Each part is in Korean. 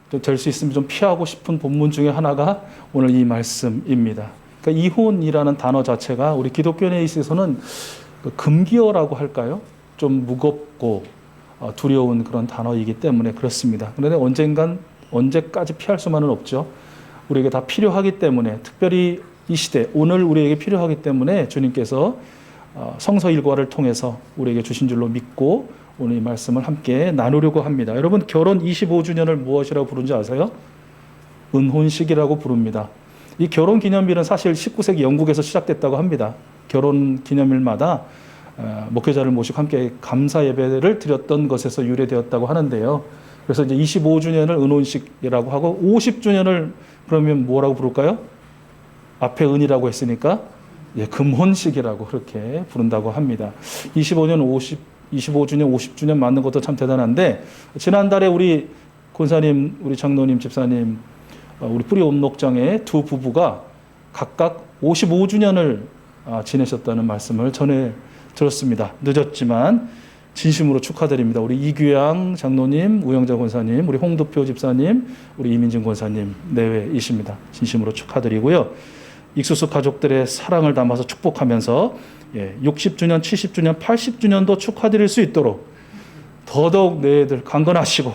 될 수 있으면 좀 피하고 싶은 본문 중에 하나가 오늘 이 말씀입니다. 그러니까 이혼이라는 단어 자체가 우리 기독교인에 있어서는 금기어라고 할까요? 좀 무겁고 두려운 그런 단어이기 때문에 그렇습니다. 그런데 언제까지 피할 수만은 없죠. 우리에게 다 필요하기 때문에, 특별히 이 시대, 오늘 우리에게 필요하기 때문에 주님께서 성서 일과를 통해서 우리에게 주신 줄로 믿고 오늘 이 말씀을 함께 나누려고 합니다. 여러분, 결혼 25주년을 무엇이라고 부르는지 아세요? 은혼식이라고 부릅니다. 이 결혼 기념일은 사실 19세기 영국에서 시작됐다고 합니다. 결혼 기념일마다 목회자를 모시고 함께 감사 예배를 드렸던 것에서 유래되었다고 하는데요. 그래서 이제 25주년을 은혼식이라고 하고 50주년을 그러면 뭐라고 부를까요? 앞에 은이라고 했으니까 금혼식이라고 그렇게 부른다고 합니다. 25주년 50주년 맞는 것도 참 대단한데, 지난달에 우리 권사님, 우리 장로님, 집사님, 우리 뿌리 옴록장의 두 부부가 각각 55주년을 지내셨다는 말씀을 전해 들었습니다. 늦었지만 진심으로 축하드립니다. 우리 이규양 장로님, 우영자 권사님, 우리 홍도표 집사님, 우리 이민진 권사님 내외이십니다. 진심으로 축하드리고요. 익수수 가족들의 사랑을 담아서 축복하면서 60주년, 70주년, 80주년도 축하드릴 수 있도록 더더욱 내들 강건하시고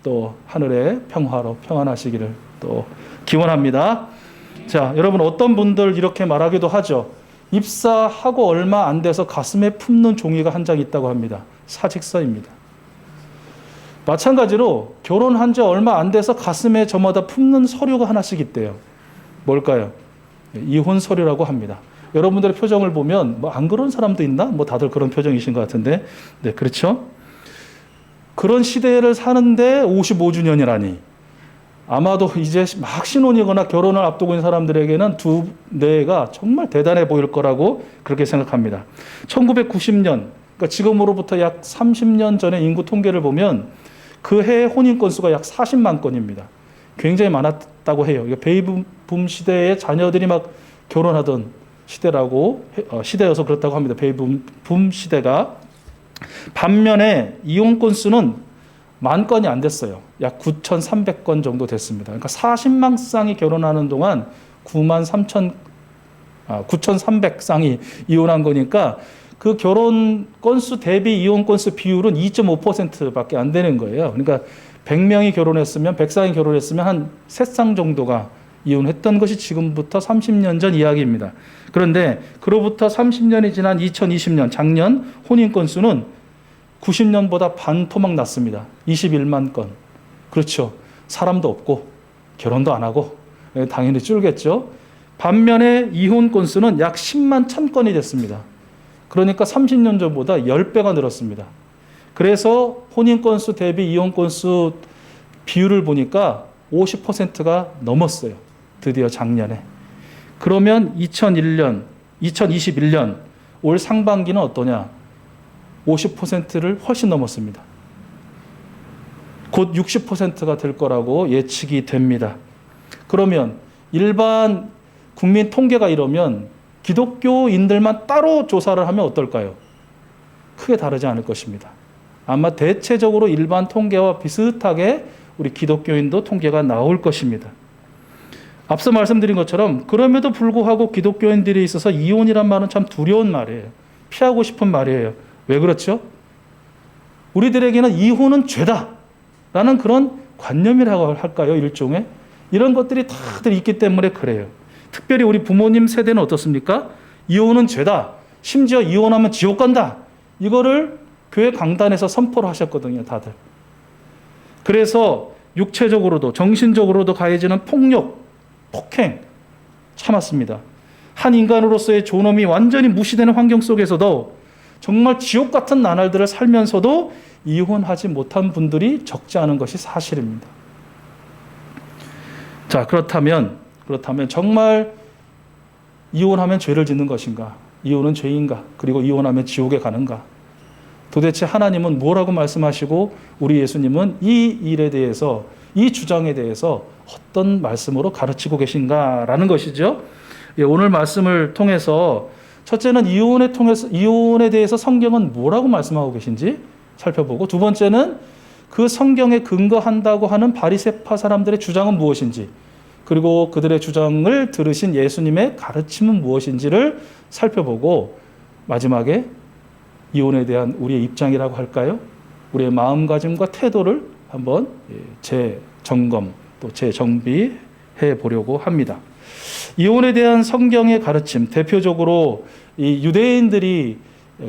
또 하늘의 평화로 평안하시기를 또 기원합니다. 자, 여러분, 어떤 분들 이렇게 말하기도 하죠. 입사하고 얼마 안 돼서 가슴에 품는 종이가 한 장 있다고 합니다. 사직서입니다. 마찬가지로 결혼한 지 얼마 안 돼서 가슴에 저마다 품는 서류가 하나씩 있대요. 뭘까요? 이혼 서류라고 합니다. 여러분들의 표정을 보면 안 그런 사람도 있나? 다들 그런 표정이신 것 같은데, 네, 그렇죠? 그런 시대를 사는데 55주년이라니 아마도 이제 막 신혼이거나 결혼을 앞두고 있는 사람들에게는 두 내가 정말 대단해 보일 거라고 그렇게 생각합니다. 1990년, 그러니까 지금으로부터 약 30년 전의 인구 통계를 보면 그 해의 혼인 건수가 약 40만 건입니다. 굉장히 많았다고 해요. 베이비붐 시대에 자녀들이 막 결혼하던 시대여서 그렇다고 합니다. 베이비붐 시대가. 반면에 이혼 건수는 10,000건이 안 됐어요. 약 9,300건 정도 됐습니다. 그러니까 40만 쌍이 결혼하는 동안 9,300쌍이 이혼한 거니까 그 결혼 건수 대비 이혼 건수 비율은 2.5%밖에 안 되는 거예요. 그러니까 100명이 결혼했으면, 100쌍이 결혼했으면 한 3쌍 정도가 이혼했던 것이 지금부터 30년 전 이야기입니다. 그런데 그로부터 30년이 지난 2020년, 작년 혼인 건수는 90년보다 반토막 났습니다. 21만 건. 그렇죠. 사람도 없고 결혼도 안 하고 당연히 줄겠죠. 반면에 이혼 건수는 약 10만 1,000건이 됐습니다. 그러니까 30년 전보다 10배가 늘었습니다. 그래서 혼인 건수 대비 이혼 건수 비율을 보니까 50%가 넘었어요. 드디어 작년에. 그러면 2021년 올 상반기는 어떠냐? 50%를 훨씬 넘었습니다. 곧 60%가 될 거라고 예측이 됩니다. 그러면 일반 국민 통계가 이러면 기독교인들만 따로 조사를 하면 어떨까요? 크게 다르지 않을 것입니다. 아마 대체적으로 일반 통계와 비슷하게 우리 기독교인도 통계가 나올 것입니다. 앞서 말씀드린 것처럼 그럼에도 불구하고 기독교인들이 있어서 이혼이란 말은 참 두려운 말이에요. 피하고 싶은 말이에요. 왜 그렇죠? 우리들에게는 이혼은 죄다라는 그런 관념이라고 할까요? 일종의. 이런 것들이 다들 있기 때문에 그래요. 특별히 우리 부모님 세대는 어떻습니까? 이혼은 죄다. 심지어 이혼하면 지옥 간다. 이거를 교회 강단에서 선포를 하셨거든요, 다들. 그래서 육체적으로도 정신적으로도 가해지는 폭력, 폭행 참았습니다. 한 인간으로서의 존엄이 완전히 무시되는 환경 속에서도 정말 지옥 같은 나날들을 살면서도 이혼하지 못한 분들이 적지 않은 것이 사실입니다. 자, 그렇다면 정말 이혼하면 죄를 짓는 것인가? 이혼은 죄인가? 그리고 이혼하면 지옥에 가는가? 도대체 하나님은 뭐라고 말씀하시고 우리 예수님은 이 일에 대해서, 이 주장에 대해서 어떤 말씀으로 가르치고 계신가라는 것이죠. 오늘 말씀을 통해서 첫째는 이혼에 대해서 성경은 뭐라고 말씀하고 계신지 살펴보고, 두 번째는 그 성경에 근거한다고 하는 바리새파 사람들의 주장은 무엇인지, 그리고 그들의 주장을 들으신 예수님의 가르침은 무엇인지를 살펴보고, 마지막에 이혼에 대한 우리의 입장이라고 할까요? 우리의 마음가짐과 태도를 한번 재점검 또 재정비해 보려고 합니다. 이혼에 대한 성경의 가르침, 대표적으로 이 유대인들이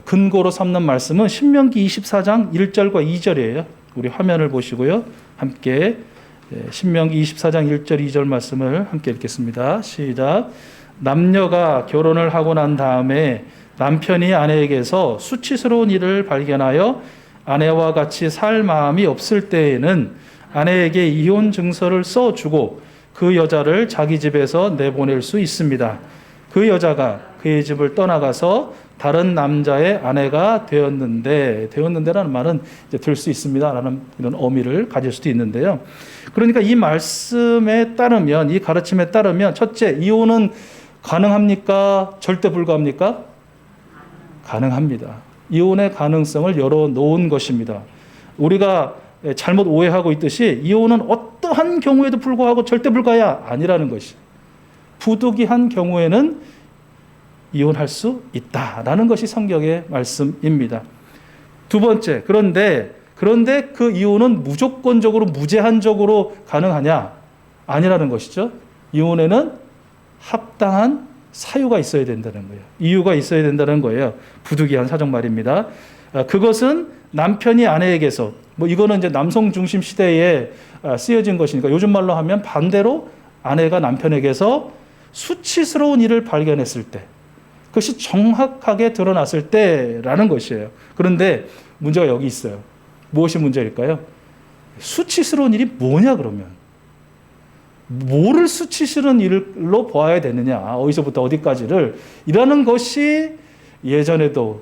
근거로 삼는 말씀은 신명기 24장 1절과 2절이에요. 우리 화면을 보시고요. 함께 신명기 24장 1절 2절 말씀을 함께 읽겠습니다. 시작. 남녀가 결혼을 하고 난 다음에 남편이 아내에게서 수치스러운 일을 발견하여 아내와 같이 살 마음이 없을 때에는 아내에게 이혼 증서를 써주고 그 여자를 자기 집에서 내보낼 수 있습니다. 그 여자가 그의 집을 떠나가서 다른 남자의 아내가 되었는데라는 말은 이제 들 수 있습니다라는 이런 의미를 가질 수도 있는데요. 그러니까 이 말씀에 따르면, 이 가르침에 따르면, 첫째, 이혼은 가능합니까? 절대 불가합니까? 가능합니다. 이혼의 가능성을 열어놓은 것입니다. 우리가 잘못 오해하고 있듯이 이혼은 어떠한 경우에도 불구하고 절대 불가야 아니라는 것이, 부득이한 경우에는 이혼할 수 있다라는 것이 성경의 말씀입니다. 두 번째, 그런데 그 이혼은 무조건적으로 무제한적으로 가능하냐? 아니라는 것이죠. 이혼에는 합당한 사유가 있어야 된다는 거예요. 이유가 있어야 된다는 거예요. 부득이한 사정 말입니다. 그것은 남편이 아내에게서, 이거는 이제 남성 중심 시대에 쓰여진 것이니까 요즘 말로 하면 반대로 아내가 남편에게서 수치스러운 일을 발견했을 때, 그것이 정확하게 드러났을 때라는 것이에요. 그런데 문제가 여기 있어요. 무엇이 문제일까요? 수치스러운 일이 뭐냐 그러면? 뭐를 수치스러운 일로 보아야 되느냐, 어디서부터 어디까지를, 이라는 것이 예전에도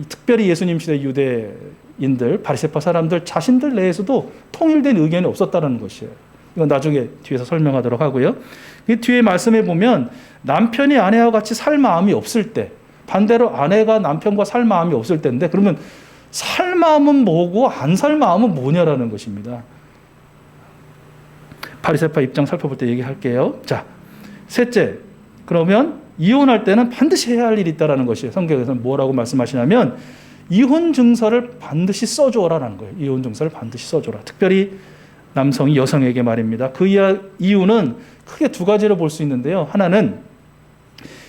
특별히 예수님 시대 유대인들, 바리새파 사람들 자신들 내에서도 통일된 의견이 없었다는 것이에요. 이건 나중에 뒤에서 설명하도록 하고요. 이 뒤에 말씀에 보면 남편이 아내와 같이 살 마음이 없을 때, 반대로 아내가 남편과 살 마음이 없을 때인데, 그러면 살 마음은 뭐고 안 살 마음은 뭐냐라는 것입니다. 바리새파 입장 살펴볼 때 얘기할게요. 자, 셋째, 그러면 이혼할 때는 반드시 해야 할 일이 있다는 것이에요. 성경에서는 뭐라고 말씀하시냐면 이혼 증서를 반드시 써줘라라는 거예요. 이혼 증서를 반드시 써줘라. 특별히 남성이 여성에게 말입니다. 그 이유는 크게 두 가지로 볼 수 있는데요. 하나는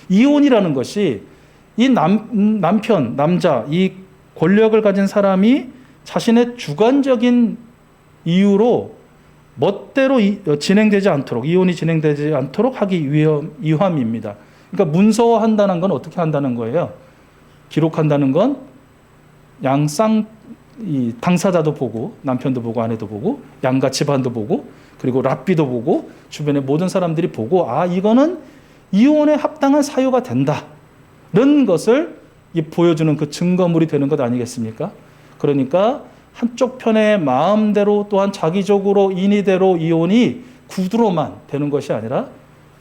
이혼이라는 것이 이 남자, 이 권력을 가진 사람이 자신의 주관적인 이유로 멋대로 진행되지 않도록, 이혼이 진행되지 않도록 하기 위함입니다. 그러니까 문서화한다는 건 어떻게 한다는 거예요? 기록한다는 건 이 당사자도 보고, 남편도 보고, 아내도 보고, 양가 집안도 보고, 그리고 랍비도 보고, 주변의 모든 사람들이 보고, 이거는 이혼에 합당한 사유가 된다는 것을 보여주는 그 증거물이 되는 것 아니겠습니까? 그러니까 한쪽 편의 마음대로, 또한 자기적으로 인의대로 이혼이 구두로만 되는 것이 아니라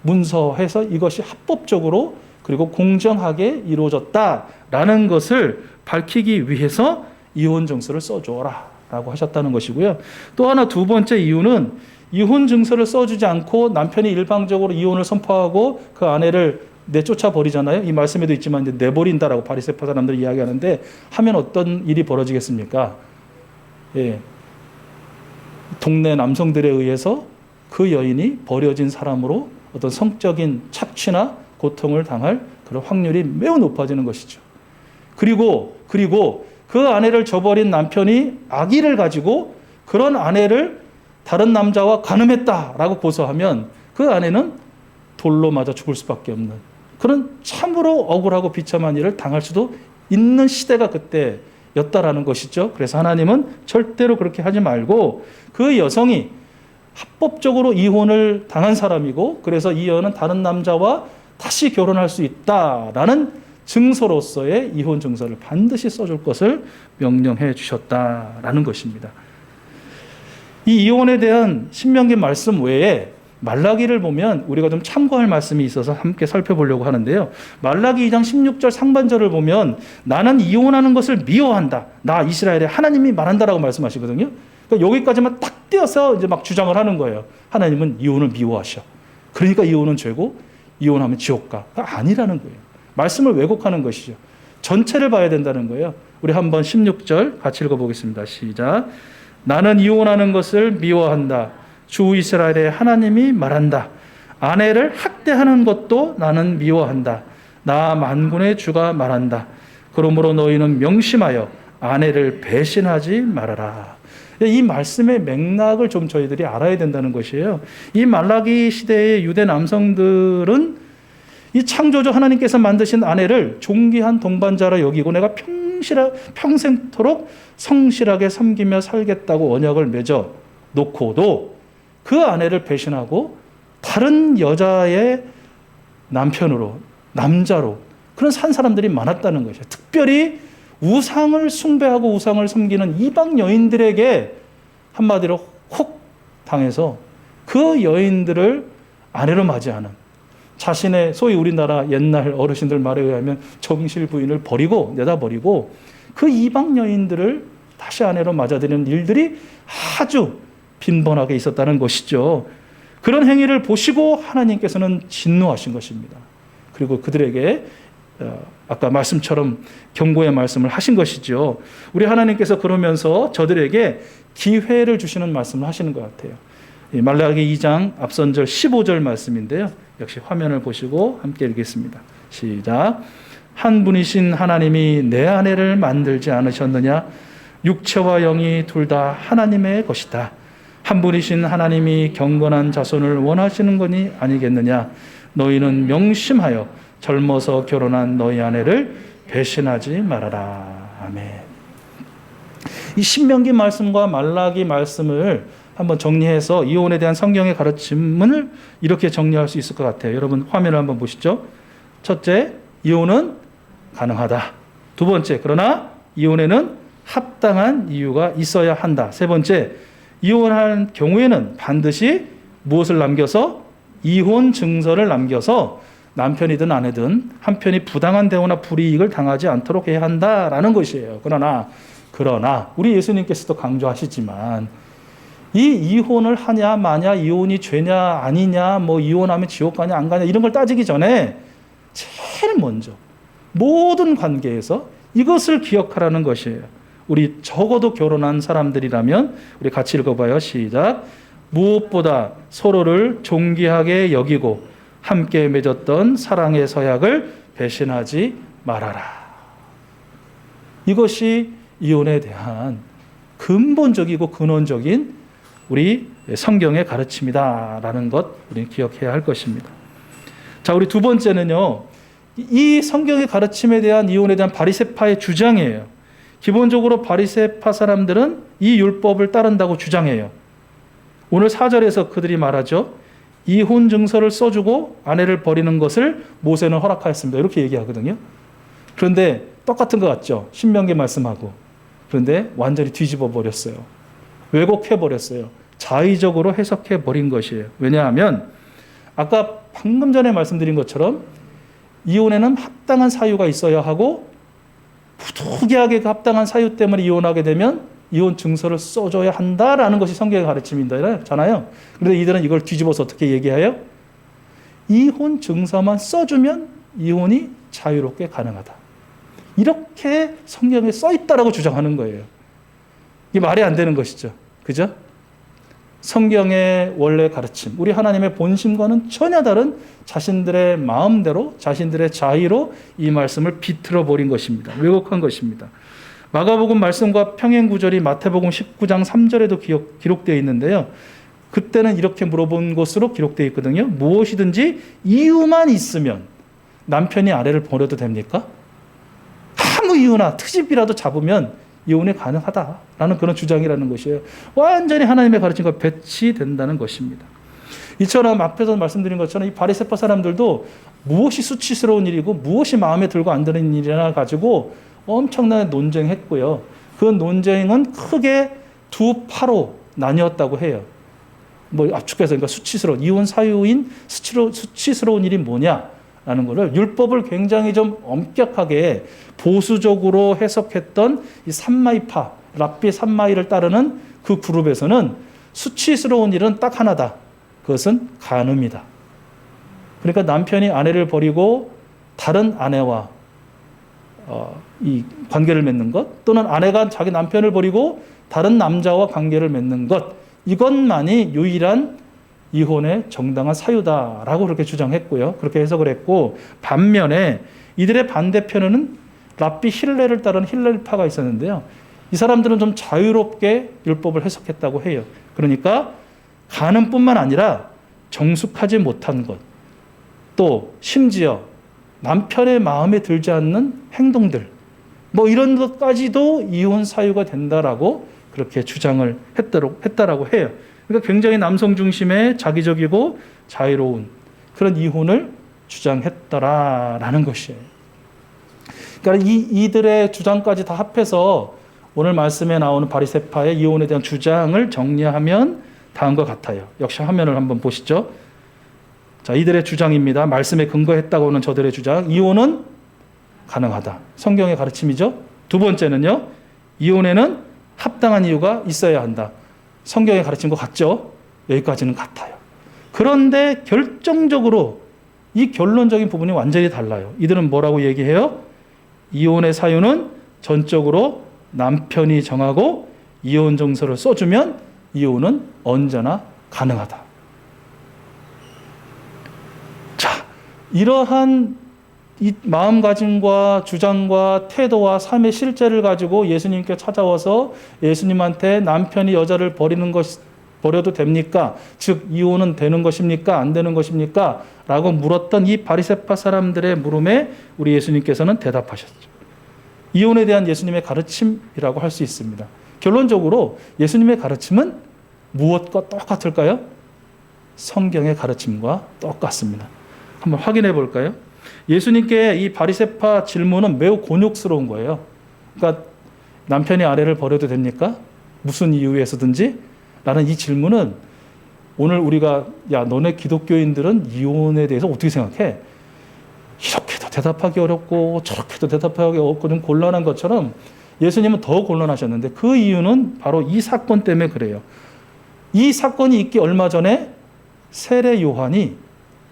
문서해서 이것이 합법적으로 그리고 공정하게 이루어졌다라는 것을 밝히기 위해서 이혼 증서를 써줘라 라고 하셨다는 것이고요. 또 하나, 두 번째 이유는 이혼 증서를 써주지 않고 남편이 일방적으로 이혼을 선포하고 그 아내를 내쫓아 버리잖아요. 이 말씀에도 있지만 이제 내버린다라고 바리새파 사람들이 이야기하는데, 하면 어떤 일이 벌어지겠습니까? 동네 남성들에 의해서 그 여인이 버려진 사람으로 어떤 성적인 착취나 고통을 당할 그런 확률이 매우 높아지는 것이죠. 그리고 그 아내를 저버린 남편이 악의를 가지고 그런 아내를 다른 남자와 간음했다라고 고소하면 그 아내는 돌로 맞아 죽을 수밖에 없는 그런 참으로 억울하고 비참한 일을 당할 수도 있는 시대가 그때였다라는 것이죠. 그래서 하나님은 절대로 그렇게 하지 말고, 그 여성이 합법적으로 이혼을 당한 사람이고, 그래서 이 여인은 다른 남자와 다시 결혼할 수 있다라는 증서로서의 이혼 증서를 반드시 써줄 것을 명령해 주셨다라는 것입니다. 이 이혼에 대한 신명기 말씀 외에 말라기를 보면 우리가 좀 참고할 말씀이 있어서 함께 살펴보려고 하는데요. 말라기 2장 16절 상반절을 보면 나는 이혼하는 것을 미워한다, 나 이스라엘의 하나님이 말한다라고 말씀하시거든요. 그러니까 여기까지만 딱 떼어서 이제 막 주장을 하는 거예요. 하나님은 이혼을 미워하셔. 그러니까 이혼은 죄고 이혼하면 지옥 가. 아니라는 거예요. 말씀을 왜곡하는 것이죠. 전체를 봐야 된다는 거예요. 우리 한번 16절 같이 읽어보겠습니다. 시작. 나는 이혼하는 것을 미워한다. 주 이스라엘의 하나님이 말한다. 아내를 학대하는 것도 나는 미워한다. 나 만군의 주가 말한다. 그러므로 너희는 명심하여 아내를 배신하지 말아라. 이 말씀의 맥락을 좀 저희들이 알아야 된다는 것이에요. 이 말라기 시대의 유대 남성들은 이 창조주 하나님께서 만드신 아내를 존귀한 동반자로 여기고 내가 평생토록 성실하게 섬기며 살겠다고 언약을 맺어 놓고도 그 아내를 배신하고 다른 여자의 남편으로, 남자로 그런 산 사람들이 많았다는 것이에요. 특별히 우상을 숭배하고 우상을 섬기는 이방 여인들에게 한마디로 훅 당해서 그 여인들을 아내로 맞이하는, 자신의 소위 우리나라 옛날 어르신들 말에 의하면 정실 부인을 버리고 내다버리고 그 이방 여인들을 다시 아내로 맞아들이는 일들이 아주 빈번하게 있었다는 것이죠. 그런 행위를 보시고 하나님께서는 진노하신 것입니다. 그리고 그들에게 아까 말씀처럼 경고의 말씀을 하신 것이죠. 우리 하나님께서 그러면서 저들에게 기회를 주시는 말씀을 하시는 것 같아요. 말라기 2장 앞선 절 15절 말씀인데요. 역시 화면을 보시고 함께 읽겠습니다. 시작. 한 분이신 하나님이 내 아내를 만들지 않으셨느냐? 육체와 영이 둘 다 하나님의 것이다. 한 분이신 하나님이 경건한 자손을 원하시는 것이 아니겠느냐? 너희는 명심하여 젊어서 결혼한 너희 아내를 배신하지 말아라. 아멘. 이 신명기 말씀과 말라기 말씀을 한번 정리해서 이혼에 대한 성경의 가르침을 이렇게 정리할 수 있을 것 같아요. 여러분 화면을 한번 보시죠. 첫째, 이혼은 가능하다. 두 번째, 그러나 이혼에는 합당한 이유가 있어야 한다. 세 번째, 이혼한 경우에는 반드시 무엇을 남겨서? 이혼 증서를 남겨서 남편이든 아내든 한편이 부당한 대우나 불이익을 당하지 않도록 해야 한다라는 것이에요. 그러나 우리 예수님께서도 강조하시지만 이 이혼을 하냐 마냐, 이혼이 죄냐 아니냐, 뭐 이혼하면 지옥 가냐 안 가냐 이런 걸 따지기 전에 제일 먼저 모든 관계에서 이것을 기억하라는 것이에요. 우리 적어도 결혼한 사람들이라면 우리 같이 읽어봐요. 시작. 무엇보다 서로를 존귀하게 여기고 함께 맺었던 사랑의 서약을 배신하지 말아라. 이것이 이혼에 대한 근본적이고 근원적인 우리 성경의 가르침이다라는 것 우리는 기억해야 할 것입니다. 자, 우리 두 번째는요. 이 성경의 가르침에 대한 이혼에 대한 바리새파의 주장이에요. 기본적으로 바리새파 사람들은 이 율법을 따른다고 주장해요. 오늘 4절에서 그들이 말하죠. 이혼 증서를 써주고 아내를 버리는 것을 모세는 허락하였습니다. 이렇게 얘기하거든요. 그런데 똑같은 것 같죠. 신명기 말씀하고. 그런데 완전히 뒤집어 버렸어요. 왜곡해 버렸어요. 자의적으로 해석해 버린 것이에요. 왜냐하면 아까 방금 전에 말씀드린 것처럼 이혼에는 합당한 사유가 있어야 하고 부득이하게 그 합당한 사유 때문에 이혼하게 되면 이혼 증서를 써줘야 한다라는 것이 성경의 가르침이잖아요. 그런데 이들은 이걸 뒤집어서 어떻게 얘기해요? 이혼 증서만 써주면 이혼이 자유롭게 가능하다. 이렇게 성경에 써있다라고 주장하는 거예요. 이게 말이 안 되는 것이죠. 그죠? 성경의 원래 가르침, 우리 하나님의 본심과는 전혀 다른 자신들의 마음대로, 자신들의 자의로 이 말씀을 비틀어 버린 것입니다. 왜곡한 것입니다. 마가복음 말씀과 평행 구절이 마태복음 19장 3절에도 기록되어 있는데요. 그때는 이렇게 물어본 것으로 기록되어 있거든요. 무엇이든지 이유만 있으면 남편이 아내를 버려도 됩니까? 아무 이유나 트집이라도 잡으면 이혼이 가능하다라는 그런 주장이라는 것이에요. 완전히 하나님의 가르침과 배치된다는 것입니다. 이처럼 앞에서 말씀드린 것처럼 이 바리새파 사람들도 무엇이 수치스러운 일이고 무엇이 마음에 들고 안 드는 일이나 가지고 엄청난 논쟁했고요. 그 논쟁은 크게 두 파로 나뉘었다고 해요. 뭐 압축해서 그러니까 수치스러운 이혼 사유인 수치스러운 일이 뭐냐라는 것을 율법을 굉장히 좀 엄격하게 보수적으로 해석했던 이 산마이파 랍비 삼마이를 따르는 그 그룹에서는 수치스러운 일은 딱 하나다. 그것은 간음이다. 그러니까 남편이 아내를 버리고 다른 아내와 이 관계를 맺는 것, 또는 아내가 자기 남편을 버리고 다른 남자와 관계를 맺는 것, 이것만이 유일한 이혼의 정당한 사유다라고 그렇게 주장했고요. 그렇게 해석을 했고, 반면에 이들의 반대편에는 랍비 힐렐을 따르는 힐렐파가 있었는데요. 이 사람들은 좀 자유롭게 율법을 해석했다고 해요. 그러니까 간음뿐만 아니라 정숙하지 못한 것, 또 심지어 남편의 마음에 들지 않는 행동들, 뭐 이런 것까지도 이혼 사유가 된다라고 그렇게 주장을 했다라고 해요. 그러니까 굉장히 남성 중심의 자기적이고 자유로운 그런 이혼을 주장했더라라는 것이에요. 그러니까 이들의 주장까지 다 합해서 오늘 말씀에 나오는 바리새파의 이혼에 대한 주장을 정리하면 다음과 같아요. 역시 화면을 한번 보시죠. 자, 이들의 주장입니다. 말씀에 근거했다고 하는 저들의 주장. 이혼은 가능하다. 성경의 가르침이죠. 두 번째는요. 이혼에는 합당한 이유가 있어야 한다. 성경의 가르침과 같죠. 여기까지는 같아요. 그런데 결정적으로 이 결론적인 부분이 완전히 달라요. 이들은 뭐라고 얘기해요? 이혼의 사유는 전적으로 남편이 정하고 이혼 정서를 써주면 이혼은 언제나 가능하다. 자, 이러한 이 마음가짐과 주장과 태도와 삶의 실제를 가지고 예수님께 찾아와서 예수님한테 남편이 여자를 버려도 됩니까? 즉 이혼은 되는 것입니까? 안 되는 것입니까? 라고 물었던 이 바리새파 사람들의 물음에 우리 예수님께서는 대답하셨죠. 이혼에 대한 예수님의 가르침이라고 할 수 있습니다. 결론적으로 예수님의 가르침은 무엇과 똑같을까요? 성경의 가르침과 똑같습니다. 한번 확인해 볼까요? 예수님께 이 바리새파 질문은 매우 곤욕스러운 거예요. 그러니까 남편이 아내를 버려도 됩니까? 무슨 이유에서든지? 라는 이 질문은 오늘 우리가 야 너네 기독교인들은 이혼에 대해서 어떻게 생각해? 이렇게도 대답하기 어렵고 저렇게도 대답하기 어렵고 좀 곤란한 것처럼 예수님은 더 곤란하셨는데 그 이유는 바로 이 사건 때문에 그래요. 이 사건이 있기 얼마 전에 세례 요한이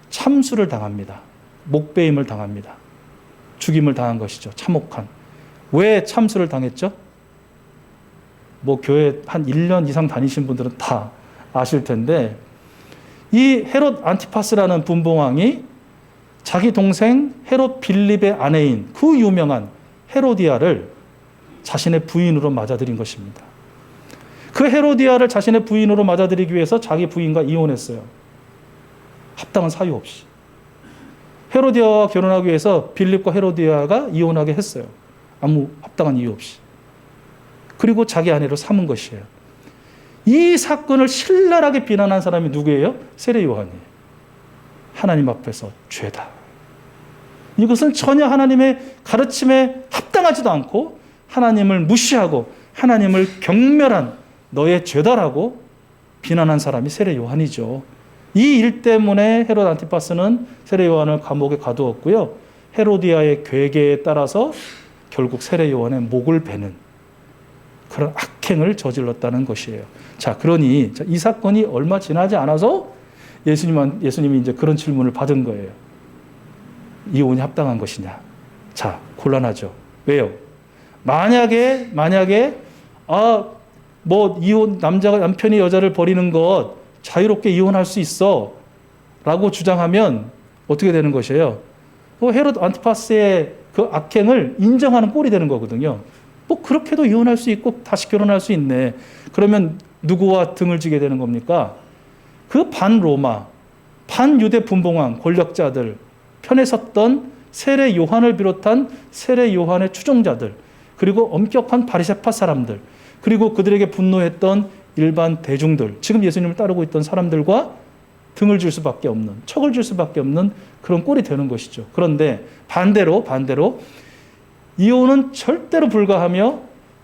참수를 당합니다. 목베임을 당합니다. 죽임을 당한 것이죠. 참혹한. 왜 참수를 당했죠? 뭐 교회 한 1년 이상 다니신 분들은 다 아실 텐데 이 헤롯 안티파스라는 분봉왕이 자기 동생 헤롯 빌립의 아내인 그 유명한 헤로디아를 자신의 부인으로 맞아들인 것입니다. 그 헤로디아를 자신의 부인으로 맞아들이기 위해서 자기 부인과 이혼했어요. 합당한 사유 없이. 헤로디아와 결혼하기 위해서 빌립과 헤로디아가 이혼하게 했어요. 아무 합당한 이유 없이. 그리고 자기 아내로 삼은 것이에요. 이 사건을 신랄하게 비난한 사람이 누구예요? 세례 요한이에요. 하나님 앞에서 죄다. 이것은 전혀 하나님의 가르침에 합당하지도 않고 하나님을 무시하고 하나님을 경멸한 너의 죄다라고 비난한 사람이 세례 요한이죠. 이 일 때문에 헤롯 안티파스는 세례 요한을 감옥에 가두었고요. 헤로디아의 괴계에 따라서 결국 세례 요한의 목을 베는 그런 악행을 저질렀다는 것이에요. 자, 그러니 이 사건이 얼마 지나지 않아서 예수님이 이제 그런 질문을 받은 거예요. 이혼이 합당한 것이냐? 자, 곤란하죠. 왜요? 만약에 이혼 남편이 여자를 버리는 것 자유롭게 이혼할 수 있어라고 주장하면 어떻게 되는 것이에요? 헤롯 안티파스의 그 악행을 인정하는 꼴이 되는 거거든요. 뭐 그렇게도 이혼할 수 있고 다시 결혼할 수 있네. 그러면 누구와 등을 지게 되는 겁니까? 그 반로마, 반유대 분봉왕 권력자들 편에 섰던 세례 요한을 비롯한 세례 요한의 추종자들, 그리고 엄격한 바리새파 사람들, 그리고 그들에게 분노했던 일반 대중들, 지금 예수님을 따르고 있던 사람들과 등을 줄 수밖에 없는, 척을 줄 수밖에 없는 그런 꼴이 되는 것이죠. 그런데 반대로 이혼은 절대로 불가하며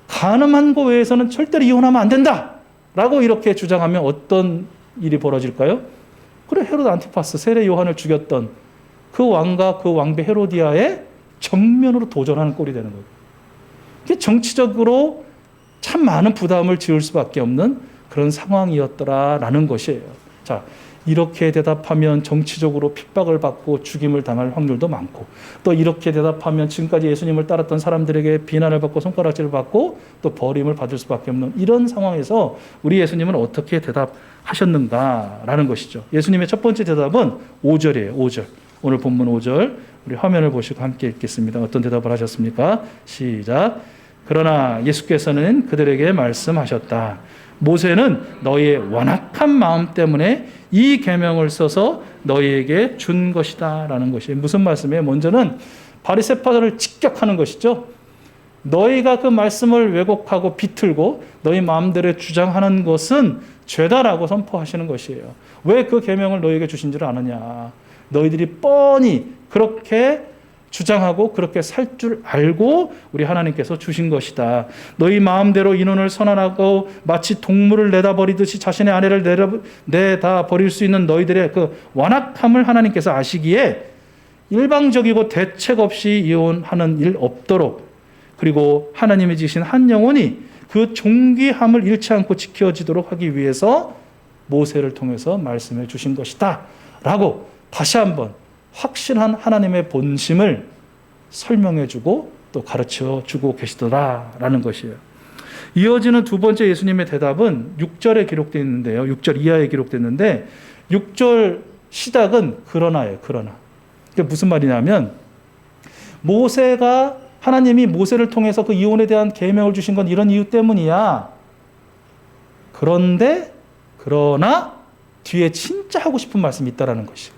가늠한 거 외에서는 절대로 이혼하면 안 된다라고 이렇게 주장하면 어떤 일이 벌어질까요? 그래, 헤롯 안티파스 세례 요한을 죽였던 그 왕과 그 왕비 헤로디아의 정면으로 도전하는 꼴이 되는 거예요. 정치적으로 참 많은 부담을 지을 수밖에 없는 그런 상황이었더라라는 것이에요. 자, 이렇게 대답하면 정치적으로 핍박을 받고 죽임을 당할 확률도 많고, 또 이렇게 대답하면 지금까지 예수님을 따랐던 사람들에게 비난을 받고 손가락질을 받고 또 버림을 받을 수밖에 없는 이런 상황에서 우리 예수님은 어떻게 대답하셨는가라는 것이죠. 예수님의 첫 번째 대답은 5절이에요. 5절. 오늘 본문 5절 우리 화면을 보시고 함께 읽겠습니다. 어떤 대답을 하셨습니까? 시작. 그러나 예수께서는 그들에게 말씀하셨다. 모세는 너희의 완악한 마음 때문에 이 계명을 써서 너희에게 준 것이다 라는 것이 무슨 말씀이에요? 먼저는 바리새파들을 직격하는 것이죠. 너희가 그 말씀을 왜곡하고 비틀고 너희 마음대로 주장하는 것은 죄다라고 선포하시는 것이에요. 왜 그 계명을 너희에게 주신 줄 아느냐? 너희들이 뻔히 그렇게 주장하고 그렇게 살 줄 알고 우리 하나님께서 주신 것이다. 너희 마음대로 인혼을 선언하고 마치 동물을 내다버리듯이 자신의 아내를 내다 버릴 수 있는 너희들의 그 완악함을 하나님께서 아시기에 일방적이고 대책 없이 이혼하는 일 없도록, 그리고 하나님이 지신 한 영혼이 그 존귀함을 잃지 않고 지켜지도록 하기 위해서 모세를 통해서 말씀해 주신 것이다 라고 다시 한번 확실한 하나님의 본심을 설명해주고 또 가르쳐주고 계시더라라는 것이에요. 이어지는 두 번째 예수님의 대답은 6절에 기록되어 있는데요. 6절 이하에 기록됐는데 6절 시작은 그러나예요. 그러나. 그게 무슨 말이냐면 하나님이 모세를 통해서 그 이혼에 대한 계명을 주신 건 이런 이유 때문이야. 그러나 뒤에 진짜 하고 싶은 말씀이 있다라는 것이에요.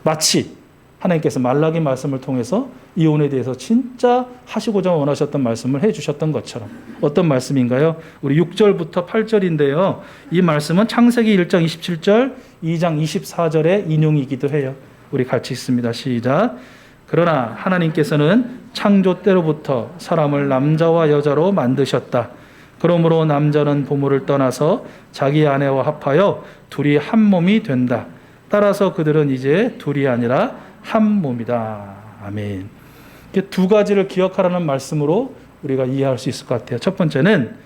마치 하나님께서 말라기 말씀을 통해서 이혼에 대해서 진짜 하시고자 원하셨던 말씀을 해주셨던 것처럼. 어떤 말씀인가요? 우리 6절부터 8절인데요. 이 말씀은 창세기 1장 27절, 2장 24절의 인용이기도 해요. 우리 같이 읽습니다. 시작. 그러나 하나님께서는 창조 때로부터 사람을 남자와 여자로 만드셨다. 그러므로 남자는 부모를 떠나서 자기 아내와 합하여 둘이 한 몸이 된다. 따라서 그들은 이제 둘이 아니라 한 몸이다. 아멘. 이렇게 두 가지를 기억하라는 말씀으로 우리가 이해할 수 있을 것 같아요. 첫 번째는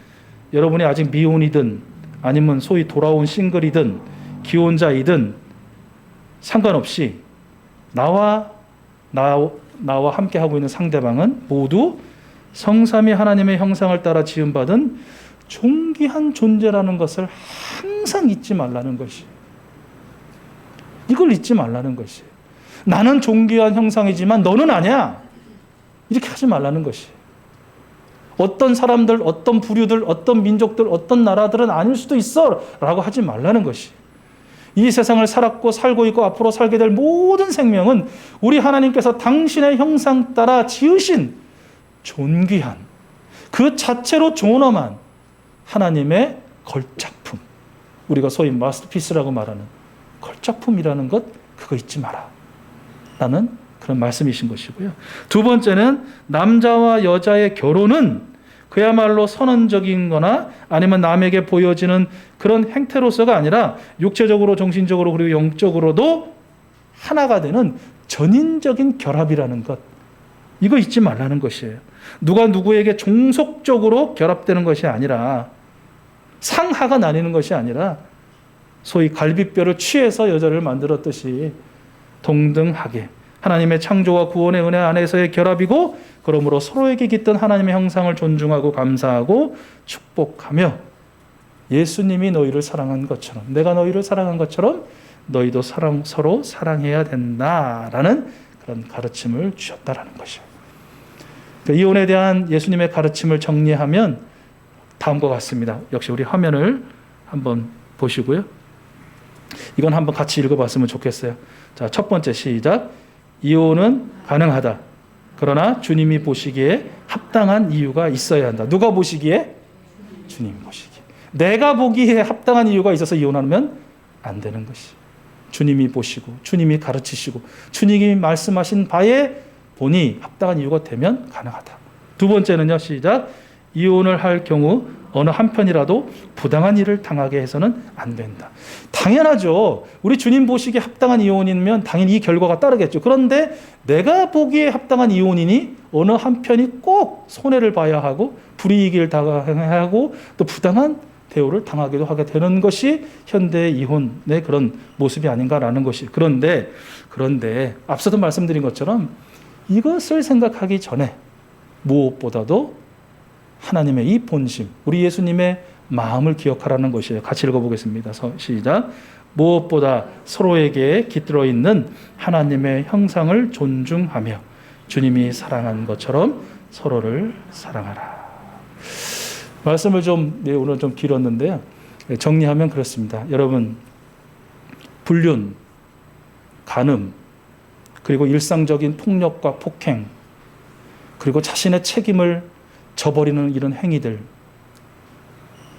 여러분이 아직 미혼이든 아니면 소위 돌아온 싱글이든 기혼자이든 상관없이 나와 함께 하고 있는 상대방은 모두 성삼위 하나님의 형상을 따라 지음받은 존귀한 존재라는 것을 항상 잊지 말라는 것이. 이걸 잊지 말라는 것이. 나는 존귀한 형상이지만 너는 아니야. 이렇게 하지 말라는 것이. 어떤 사람들, 어떤 부류들, 어떤 민족들, 어떤 나라들은 아닐 수도 있어 라고 하지 말라는 것이. 이 세상을 살았고 살고 있고 앞으로 살게 될 모든 생명은 우리 하나님께서 당신의 형상 따라 지으신 존귀한, 그 자체로 존엄한 하나님의 걸작품, 우리가 소위 마스터피스라고 말하는 걸작품이라는 것, 그거 잊지 마라 라는 그런 말씀이신 것이고요. 두 번째는 남자와 여자의 결혼은 그야말로 선언적인 거나 아니면 남에게 보여지는 그런 행태로서가 아니라 육체적으로 정신적으로 그리고 영적으로도 하나가 되는 전인적인 결합이라는 것, 이거 잊지 말라는 것이에요. 누가 누구에게 종속적으로 결합되는 것이 아니라, 상하가 나뉘는 것이 아니라 소위 갈비뼈를 취해서 여자를 만들었듯이 동등하게 하나님의 창조와 구원의 은혜 안에서의 결합이고, 그러므로 서로에게 깃든 하나님의 형상을 존중하고 감사하고 축복하며 예수님이 너희를 사랑한 것처럼, 내가 너희를 사랑한 것처럼 너희도 서로 사랑해야 된다라는 그런 가르침을 주셨다라는 것이죠. 이혼에 대한 예수님의 가르침을 정리하면 다음과 같습니다. 역시 우리 화면을 한번 보시고요. 이건 한번 같이 읽어봤으면 좋겠어요. 자, 첫 번째 시작. 이혼은 가능하다. 그러나 주님이 보시기에 합당한 이유가 있어야 한다. 누가 보시기에? 주님이 보시기에. 내가 보기에 합당한 이유가 있어서 이혼하면 안 되는 것이. 주님이 보시고 주님이 가르치시고 주님이 말씀하신 바에 보니 합당한 이유가 되면 가능하다. 두 번째는요. 시작. 이혼을 할 경우 어느 한편이라도 부당한 일을 당하게 해서는 안 된다. 당연하죠. 우리 주님 보시기에 합당한 이혼이면 당연히 이 결과가 따르겠죠. 그런데 내가 보기에 합당한 이혼이니 어느 한편이 꼭 손해를 봐야 하고 불이익을 당해야 하고 또 부당한 대우를 당하기도 하게 되는 것이 현대 이혼의 그런 모습이 아닌가라는 것이. 그런데 앞서도 말씀드린 것처럼 이것을 생각하기 전에 무엇보다도 하나님의 이 본심, 우리 예수님의 마음을 기억하라는 것이에요. 같이 읽어보겠습니다. 시작. 무엇보다 서로에게 깃들어 있는 하나님의 형상을 존중하며 주님이 사랑한 것처럼 서로를 사랑하라. 말씀을 오늘 좀 길었는데요. 정리하면 그렇습니다. 여러분, 불륜, 간음, 그리고 일상적인 폭력과 폭행, 그리고 자신의 책임을 저버리는 이런 행위들,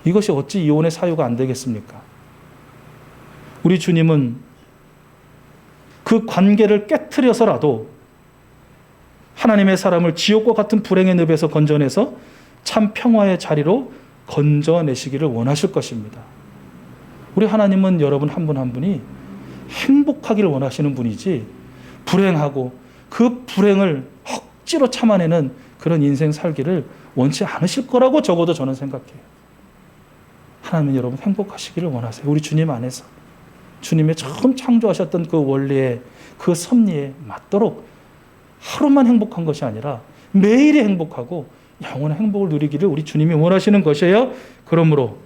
이것이 어찌 이혼의 사유가 안 되겠습니까? 우리 주님은 그 관계를 깨트려서라도 하나님의 사람을 지옥과 같은 불행의 늪에서 건져내서 참 평화의 자리로 건져내시기를 원하실 것입니다. 우리 하나님은 여러분 한 분 한 분이 행복하기를 원하시는 분이지 불행하고 그 불행을 억지로 참아내는 그런 인생 살기를 원치 않으실 거라고 적어도 저는 생각해요. 하나님은 여러분 행복하시기를 원하세요. 우리 주님 안에서 주님의 처음 창조하셨던 그 원리에, 그 섭리에 맞도록 하루만 행복한 것이 아니라 매일이 행복하고 영원한 행복을 누리기를 우리 주님이 원하시는 것이에요. 그러므로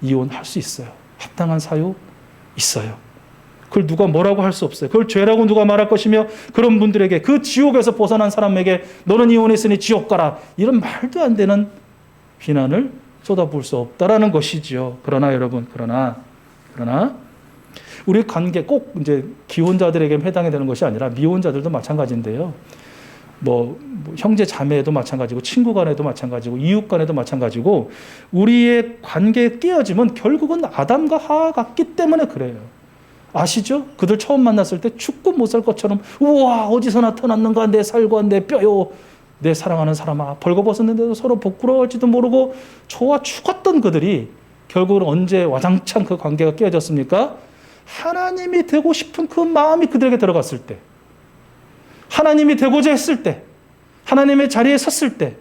이혼할 수 있어요. 합당한 사유 있어요. 그걸 누가 뭐라고 할 수 없어요. 그걸 죄라고 누가 말할 것이며, 그런 분들에게, 그 지옥에서 벗어난 사람에게 너는 이혼했으니 지옥 가라, 이런 말도 안 되는 비난을 쏟아부을 수 없다라는 것이지요. 그러나 여러분, 그러나 우리 관계 꼭 이제 기혼자들에게 해당이 되는 것이 아니라 미혼자들도 마찬가지인데요. 뭐 형제 자매도 마찬가지고 친구 간에도 마찬가지고 이웃 간에도 마찬가지고 우리의 관계에 끼어지면 결국은 아담과 하와 같기 때문에 그래요. 아시죠? 그들 처음 만났을 때 죽고 못 살 것처럼 우와 어디서 나타났는가 내 살과 내 뼈요 내 사랑하는 사람아 벌거벗었는데도 서로 부끄러워할지도 모르고 좋아 죽었던 그들이 결국은 언제 와장창 그 관계가 깨어졌습니까? 하나님이 되고 싶은 그 마음이 그들에게 들어갔을 때, 하나님이 되고자 했을 때, 하나님의 자리에 섰을 때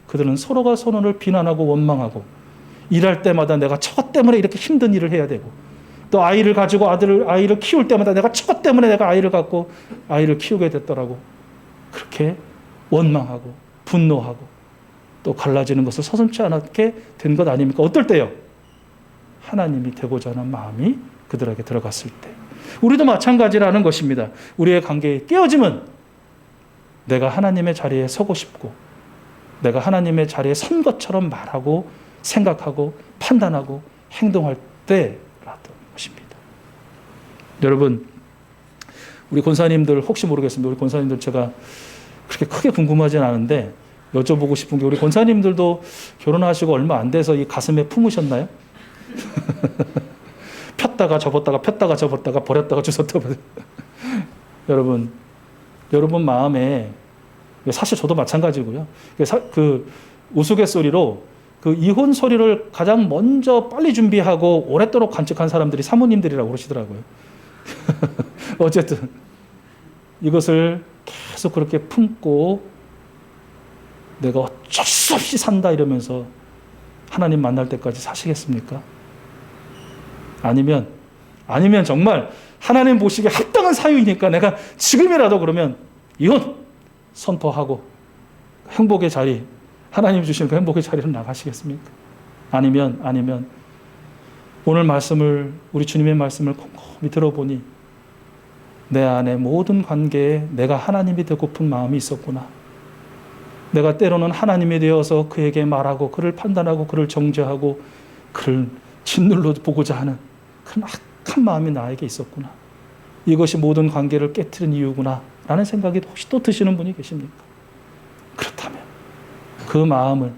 그들은 서로가 서로를 비난하고 원망하고 일할 때마다 내가 저것 때문에 이렇게 힘든 일을 해야 되고 또 아이를 가지고 아이를 키울 때마다 내가 저것 때문에 내가 아이를 갖고 아이를 키우게 됐더라고. 그렇게 원망하고 분노하고 또 갈라지는 것을 서슴지 않게 된 것 아닙니까? 어떨 때요? 하나님이 되고자 하는 마음이 그들에게 들어갔을 때. 우리도 마찬가지라는 것입니다. 우리의 관계에 깨어지면 내가 하나님의 자리에 서고 싶고 내가 하나님의 자리에 선 것처럼 말하고 생각하고 판단하고 행동할 때라도 것입니다. 여러분, 우리 권사님들 혹시 모르겠습니다. 우리 권사님들 제가 그렇게 크게 궁금하진 않은데 여쭤보고 싶은 게, 우리 권사님들도 결혼하시고 얼마 안 돼서 이 가슴에 품으셨나요? 폈다가 접었다가 폈다가 접었다가 버렸다가 주웠다가 여러분 마음에, 사실 저도 마찬가지고요. 그 우스갯소리로 그 이혼 소리를 가장 먼저 빨리 준비하고 오랫도록 간직한 사람들이 사모님들이라고 그러시더라고요. 어쨌든 이것을 계속 그렇게 품고 내가 어쩔 수 없이 산다 이러면서 하나님 만날 때까지 사시겠습니까? 아니면 정말 하나님 보시기에 합당한 사유이니까 내가 지금이라도 그러면 이혼 선포하고 행복의 자리, 하나님 주시는 그 행복의 자리로 나가시겠습니까? 아니면 오늘 말씀을, 우리 주님의 말씀을 곰곰이 들어보니 내 안에 모든 관계에 내가 하나님이 되고픈 마음이 있었구나. 내가 때로는 하나님이 되어서 그에게 말하고 그를 판단하고 그를 정죄하고 그를 짓눌러 보고자 하는 그런 악한 마음이 나에게 있었구나. 이것이 모든 관계를 깨트린 이유구나 라는 생각이 혹시 또 드시는 분이 계십니까? 그렇다면 그 마음을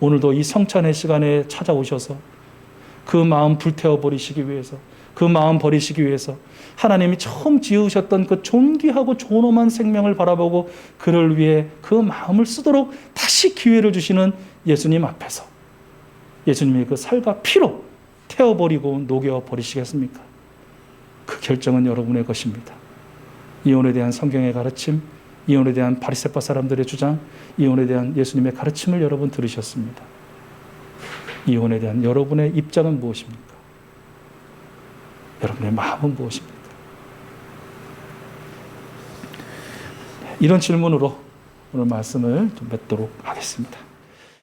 오늘도 이 성찬의 시간에 찾아오셔서 그 마음 불태워버리시기 위해서, 그 마음 버리시기 위해서 하나님이 처음 지으셨던 그 존귀하고 존엄한 생명을 바라보고 그를 위해 그 마음을 쓰도록 다시 기회를 주시는 예수님 앞에서 예수님의 그 살과 피로 태워버리고 녹여버리시겠습니까? 그 결정은 여러분의 것입니다. 이혼에 대한 성경의 가르침, 이혼에 대한 바리새파 사람들의 주장, 이혼에 대한 예수님의 가르침을 여러분 들으셨습니다. 이혼에 대한 여러분의 입장은 무엇입니까? 여러분의 마음은 무엇입니까? 이런 질문으로 오늘 말씀을 좀 맺도록 하겠습니다.